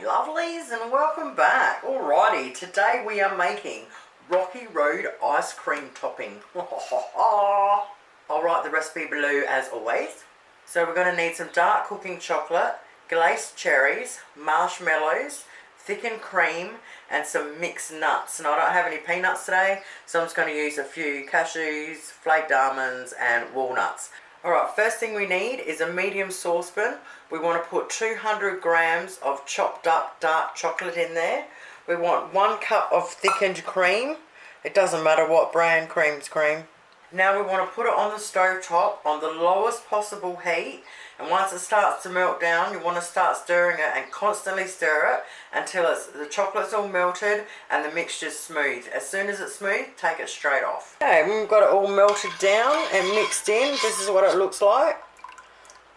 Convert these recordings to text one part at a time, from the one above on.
lovelies, and welcome back. Alrighty, today we are making Rocky Road ice cream topping. I'll write the recipe below as always. So we're going to need some dark cooking chocolate, glaced cherries, marshmallows, thickened cream, and some mixed nuts. And I don't have any peanuts today, so I'm just going to use a few cashews, flaked almonds, and walnuts. Alright, first thing we need is a medium saucepan. We want to put 200 grams of chopped up dark chocolate in there. We want 1 cup of thickened cream. It doesn't matter what brand, cream's cream. Now we want to put it on the stove top on the lowest possible heat, and once it starts to melt down, you want to start stirring it and constantly stir it until the chocolate's all melted and the mixture's smooth. As soon as it's smooth, take it straight off. Okay, when we've got it all melted down and mixed in, this is what it looks like.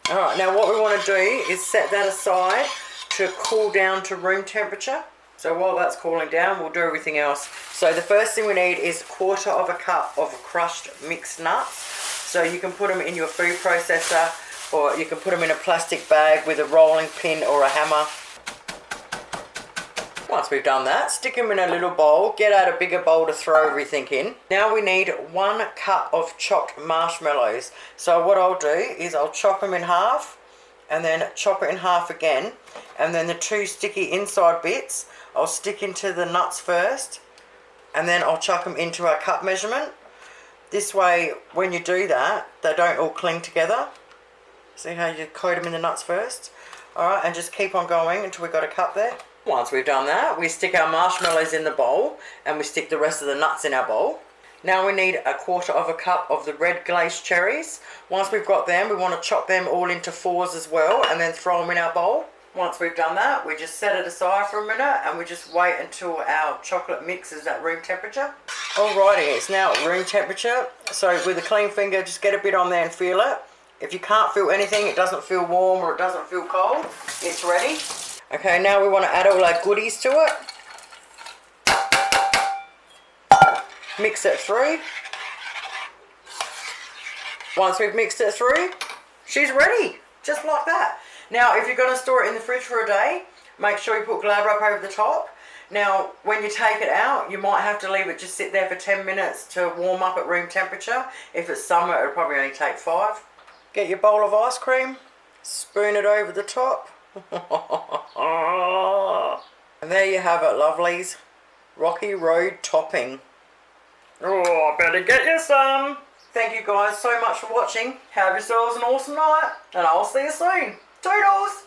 Alright, now what we want to do is set that aside to cool down to room temperature. So while that's cooling down, we'll do everything else. So the first thing we need is 1/4 cup of crushed mixed nuts. So you can put them in your food processor, or you can put them in a plastic bag with a rolling pin or a hammer. Once we've done that, stick them in a little bowl, get out a bigger bowl to throw everything in. Now we need 1 cup of chopped marshmallows. So what I'll do is I'll chop them in half and then chop it in half again, and then the 2 sticky inside bits I'll stick into the nuts first, and then I'll chuck them into our cup measurement. This way, when you do that, they don't all cling together. See how you coat them in the nuts first? Alright, and just keep on going until we've got a cup there. Once we've done that, we stick our marshmallows in the bowl, and we stick the rest of the nuts in our bowl. Now we need 1/4 cup of the red glazed cherries. Once we've got them, we want to chop them all into 4s as well, and then throw them in our bowl. Once we've done that, we just set it aside for a minute and we just wait until our chocolate mix is at room temperature. Alrighty, it's now at room temperature. So with a clean finger, just get a bit on there and feel it. If you can't feel anything, it doesn't feel warm or it doesn't feel cold, it's ready. Okay, now we want to add all our goodies to it. Mix it through. Once we've mixed it through, she's ready, just like that. Now, if you're going to store it in the fridge for a day, make sure you put glad wrap over the top. Now, when you take it out, you might have to leave it just sit there for 10 minutes to warm up at room temperature. If it's summer, it'll probably only take 5. Get your bowl of ice cream, spoon it over the top. And there you have it, lovelies. Rocky Road topping. Oh, better get you some. Thank you guys so much for watching. Have yourselves an awesome night, and I'll see you soon. Toodles!